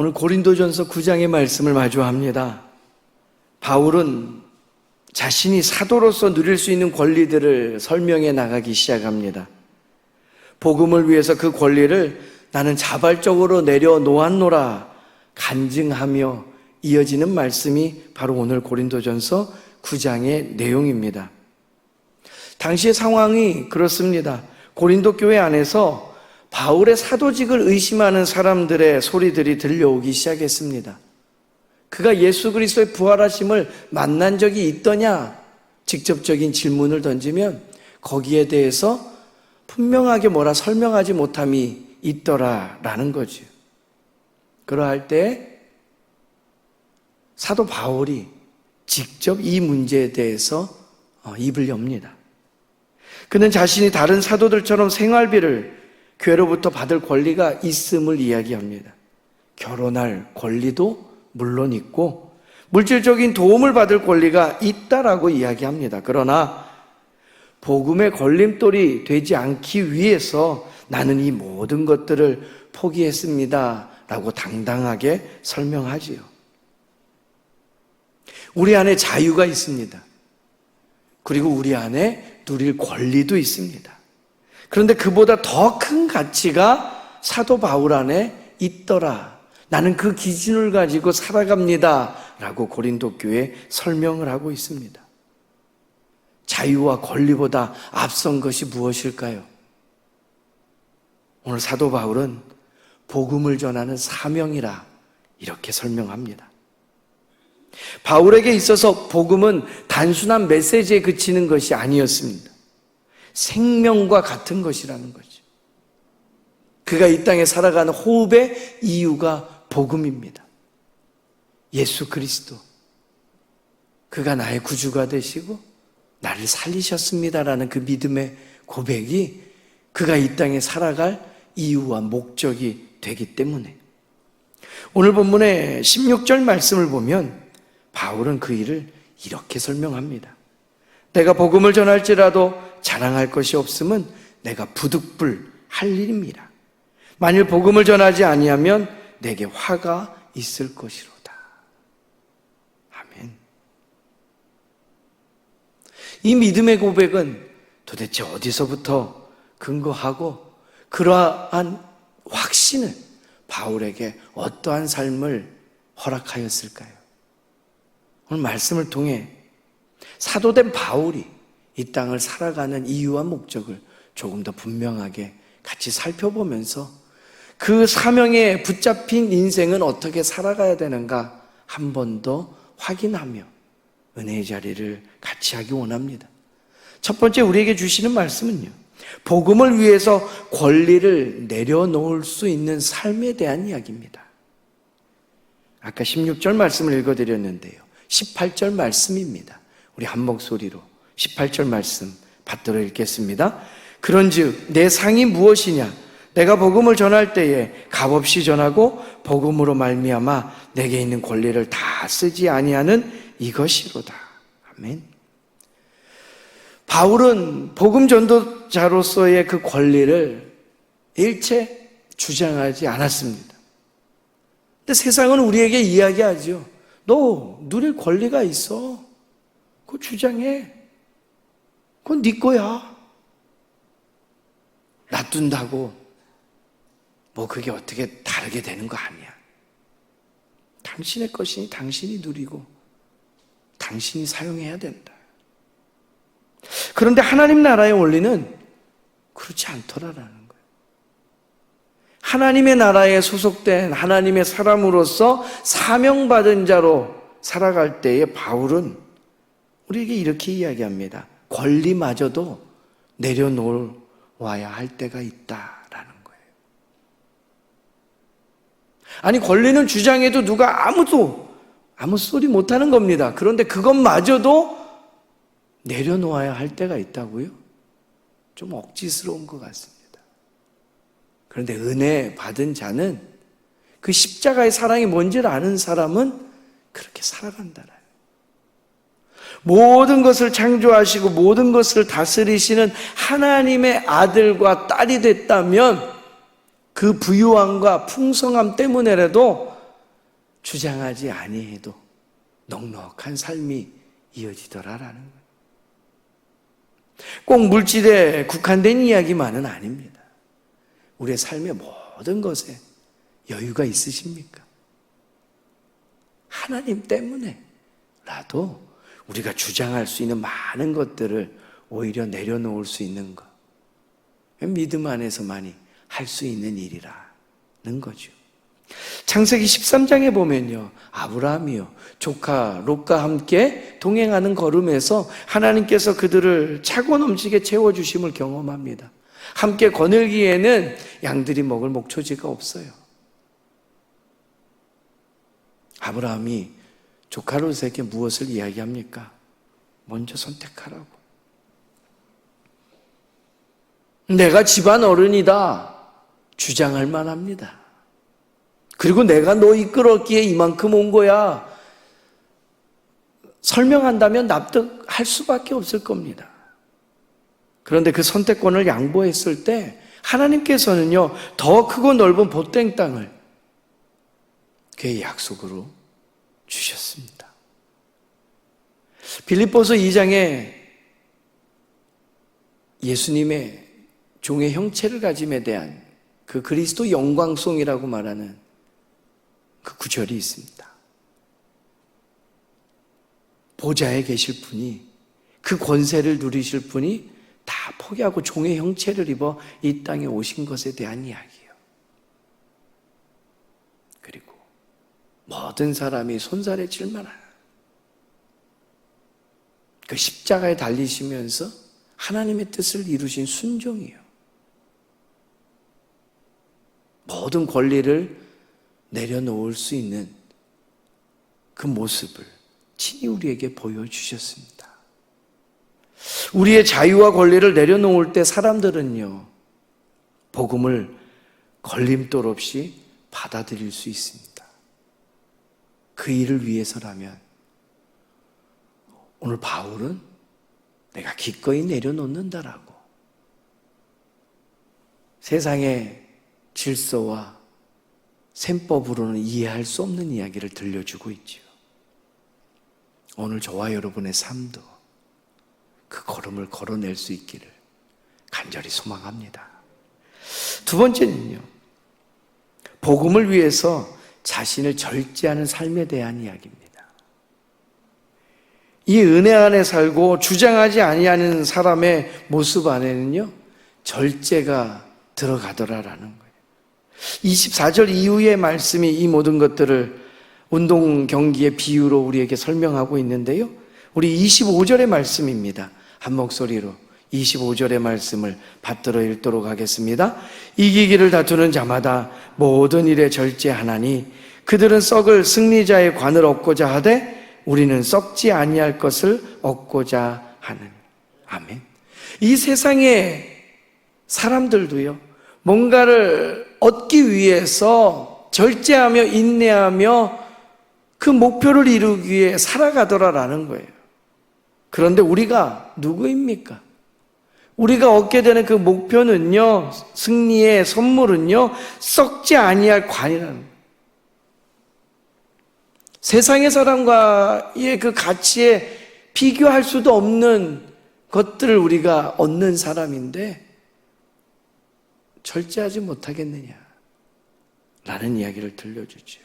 오늘 고린도전서 9장의 말씀을 마주합니다. 바울은 자신이 사도로서 누릴 수 있는 권리들을 설명해 나가기 시작합니다. 복음을 위해서 그 권리를 나는 자발적으로 내려놓았노라 간증하며 이어지는 말씀이 바로 오늘 고린도전서 9장의 내용입니다. 당시의 상황이 그렇습니다. 고린도 교회 안에서 바울의 사도직을 의심하는 사람들의 소리들이 들려오기 시작했습니다. 그가 예수 그리스도의 부활하심을 만난 적이 있더냐? 직접적인 질문을 던지면 거기에 대해서 분명하게 뭐라 설명하지 못함이 있더라라는 거죠. 그러할 때 사도 바울이 직접 이 문제에 대해서 입을 엽니다. 그는 자신이 다른 사도들처럼 생활비를 교회로부터 받을 권리가 있음을 이야기합니다. 결혼할 권리도 물론 있고 물질적인 도움을 받을 권리가 있다라고 이야기합니다. 그러나 복음의 걸림돌이 되지 않기 위해서 나는 이 모든 것들을 포기했습니다 라고 당당하게 설명하지요. 우리 안에 자유가 있습니다. 그리고 우리 안에 누릴 권리도 있습니다. 그런데 그보다 더 큰 가치가 사도 바울 안에 있더라. 나는 그 기준을 가지고 살아갑니다 라고 고린도 교회에 설명을 하고 있습니다. 자유와 권리보다 앞선 것이 무엇일까요? 오늘 사도 바울은 복음을 전하는 사명이라 이렇게 설명합니다. 바울에게 있어서 복음은 단순한 메시지에 그치는 것이 아니었습니다. 생명과 같은 것이라는 거죠. 그가 이 땅에 살아가는 호흡의 이유가 복음입니다. 예수 그리스도, 그가 나의 구주가 되시고 나를 살리셨습니다라는 그 믿음의 고백이 그가 이 땅에 살아갈 이유와 목적이 되기 때문에 오늘 본문의 16절 말씀을 보면 바울은 그 일을 이렇게 설명합니다. 내가 복음을 전할지라도 자랑할 것이 없음은 내가 부득불할 일입니다. 만일 복음을 전하지 아니하면 내게 화가 있을 것이로다. 아멘. 이 믿음의 고백은 도대체 어디서부터 근거하고 그러한 확신을 바울에게 어떠한 삶을 허락하였을까요? 오늘 말씀을 통해 사도된 바울이 이 땅을 살아가는 이유와 목적을 조금 더 분명하게 같이 살펴보면서 그 사명에 붙잡힌 인생은 어떻게 살아가야 되는가 한 번 더 확인하며 은혜의 자리를 같이 하기 원합니다. 첫 번째 우리에게 주시는 말씀은요, 복음을 위해서 권리를 내려놓을 수 있는 삶에 대한 이야기입니다. 아까 16절 말씀을 읽어드렸는데요, 18절 말씀입니다. 우리 한 목소리로 18절 말씀 받들어 읽겠습니다. 그런즉 내 상이 무엇이냐? 내가 복음을 전할 때에 값없이 전하고 복음으로 말미암아 내게 있는 권리를 다 쓰지 아니하는 이것이로다. 아멘. 바울은 복음 전도자로서의 그 권리를 일체 주장하지 않았습니다. 근데 세상은 우리에게 이야기하죠. 너 누릴 권리가 있어. 그거 주장해. 그건 네 거야. 놔둔다고 뭐 그게 어떻게 다르게 되는 거 아니야. 당신의 것이니 당신이 누리고 당신이 사용해야 된다. 그런데 하나님 나라의 원리는 그렇지 않더라라는 거예요. 하나님의 나라에 소속된 하나님의 사람으로서 사명받은 자로 살아갈 때에 바울은 우리에게 이렇게 이야기합니다. 권리마저도 내려놓아야 할 때가 있다라는 거예요. 아니, 권리는 주장해도 누가 아무 소리 못하는 겁니다. 그런데 그것마저도 내려놓아야 할 때가 있다고요? 좀 억지스러운 것 같습니다. 그런데 은혜 받은 자는 그 십자가의 사랑이 뭔지를 아는 사람은 그렇게 살아간다라요. 모든 것을 창조하시고 모든 것을 다스리시는 하나님의 아들과 딸이 됐다면 그 부유함과 풍성함 때문에라도 주장하지 아니해도 넉넉한 삶이 이어지더라라는 거예요. 꼭 물질에 국한된 이야기만은 아닙니다. 우리의 삶의 모든 것에 여유가 있으십니까? 하나님 때문에라도 우리가 주장할 수 있는 많은 것들을 오히려 내려놓을 수 있는 것. 믿음 안에서만이 할 수 있는 일이라는 거죠. 창세기 13장에 보면요, 아브라함이요, 조카 롯과 함께 동행하는 걸음에서 하나님께서 그들을 차고 넘치게 채워주심을 경험합니다. 함께 거닐기에는 양들이 먹을 목초지가 없어요. 아브라함이 조카 롯에게 무엇을 이야기합니까? 먼저 선택하라고. 내가 집안 어른이다 주장할 만합니다. 그리고 내가 너 이끌었기에 이만큼 온 거야 설명한다면 납득할 수밖에 없을 겁니다. 그런데 그 선택권을 양보했을 때 하나님께서는요, 더 크고 넓은 보땡 땅을 그의 약속으로 주셨습니다. 빌립보서 2장에 예수님의 종의 형체를 가짐에 대한 그 그리스도 영광송이라고 말하는 그 구절이 있습니다. 보좌에 계실 분이, 그 권세를 누리실 분이 다 포기하고 종의 형체를 입어 이 땅에 오신 것에 대한 이야기예요. 그리고 모든 사람이 손살에 칠 만한 그 십자가에 달리시면서 하나님의 뜻을 이루신 순종이에요. 모든 권리를 내려놓을 수 있는 그 모습을 친히 우리에게 보여주셨습니다. 우리의 자유와 권리를 내려놓을 때 사람들은요, 복음을 걸림돌 없이 받아들일 수 있습니다. 그 일을 위해서라면 오늘 바울은 내가 기꺼이 내려놓는다라고 세상의 질서와 셈법으로는 이해할 수 없는 이야기를 들려주고 있지요. 오늘 저와 여러분의 삶도 그 걸음을 걸어낼 수 있기를 간절히 소망합니다. 두 번째는요, 복음을 위해서 자신을 절제하는 삶에 대한 이야기입니다. 이 은혜 안에 살고 주장하지 아니하는 사람의 모습 안에는요, 절제가 들어가더라라는 거예요. 24절 이후의 말씀이 이 모든 것들을 운동 경기의 비유로 우리에게 설명하고 있는데요, 우리 25절의 말씀입니다. 한 목소리로 25절의 말씀을 받들어 읽도록 하겠습니다. 이기기를 다투는 자마다 모든 일에 절제하나니 그들은 썩을 승리자의 관을 얻고자 하되 우리는 썩지 아니할 것을 얻고자 하는. 아멘. 이 세상의 사람들도요, 뭔가를 얻기 위해서 절제하며 인내하며 그 목표를 이루기 위해 살아가더라라는 거예요. 그런데 우리가 누구입니까? 우리가 얻게 되는 그 목표는요, 승리의 선물은요, 썩지 아니할 관이라는 거예요. 세상의 사람과의 그 가치에 비교할 수도 없는 것들을 우리가 얻는 사람인데 절제하지 못하겠느냐 라는 이야기를 들려주죠.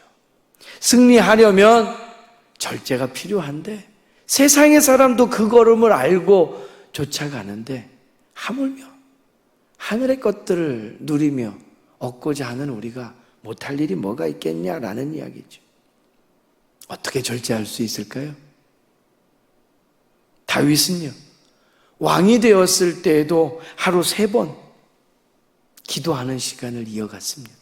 승리하려면 절제가 필요한데 세상의 사람도 그 걸음을 알고 쫓아가는데 하물며 하늘의 것들을 누리며 얻고자 하는 우리가 못할 일이 뭐가 있겠냐라는 이야기죠. 어떻게 절제할 수 있을까요? 다윗은요, 왕이 되었을 때에도 하루 3번 기도하는 시간을 이어갔습니다.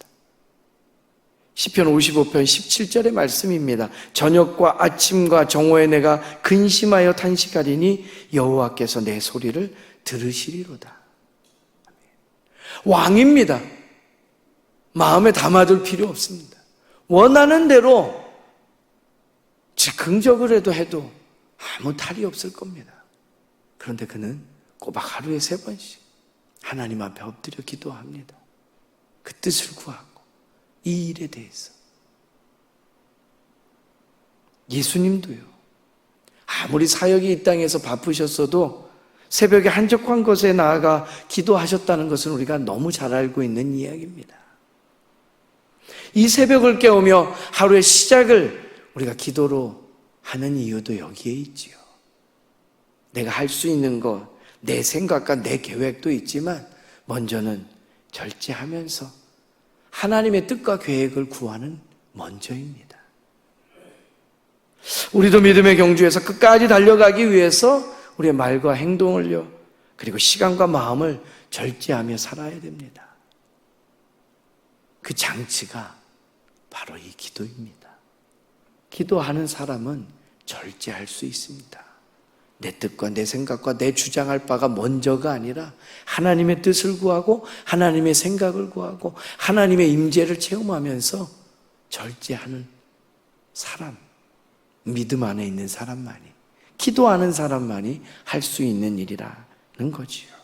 시편 55편 17절의 말씀입니다. 저녁과 아침과 정오에 내가 근심하여 탄식하리니 여호와께서 내 소리를 들으시리로다. 왕입니다. 마음에 담아둘 필요 없습니다. 원하는 대로 즉흥적으로 해도 아무 탈이 없을 겁니다. 그런데 그는 꼬박 하루에 3번씩 하나님 앞에 엎드려 기도합니다. 그 뜻을 구하고 이 일에 대해서. 예수님도요. 아무리 사역이 이 땅에서 바쁘셨어도 새벽에 한적한 곳에 나아가 기도하셨다는 것은 우리가 너무 잘 알고 있는 이야기입니다. 이 새벽을 깨우며 하루의 시작을 우리가 기도로 하는 이유도 여기에 있지요. 내가 할 수 있는 것, 내 생각과 내 계획도 있지만 먼저는 절제하면서 하나님의 뜻과 계획을 구하는 먼저입니다. 우리도 믿음의 경주에서 끝까지 달려가기 위해서 우리의 말과 행동을요, 그리고 시간과 마음을 절제하며 살아야 됩니다. 그 장치가 바로 이 기도입니다. 기도하는 사람은 절제할 수 있습니다. 내 뜻과 내 생각과 내 주장할 바가 먼저가 아니라 하나님의 뜻을 구하고 하나님의 생각을 구하고 하나님의 임재를 체험하면서 절제하는 사람, 믿음 안에 있는 사람만이, 기도하는 사람만이 할 수 있는 일이라는 거지요.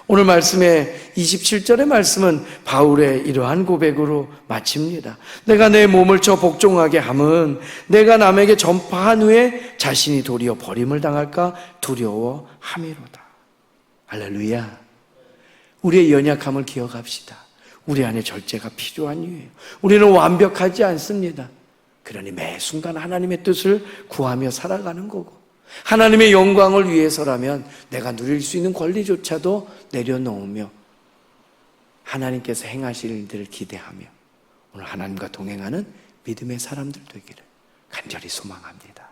오늘 말씀의 27절의 말씀은 바울의 이러한 고백으로 마칩니다. 내가 내 몸을 저 복종하게 함은 내가 남에게 전파한 후에 자신이 도리어 버림을 당할까 두려워함이로다. 할렐루야. 우리의 연약함을 기억합시다. 우리 안에 절제가 필요한 이유예요. 우리는 완벽하지 않습니다. 그러니 매 순간 하나님의 뜻을 구하며 살아가는 거고, 하나님의 영광을 위해서라면 내가 누릴 수 있는 권리조차도 내려놓으며 하나님께서 행하실 일들을 기대하며 오늘 하나님과 동행하는 믿음의 사람들 되기를 간절히 소망합니다.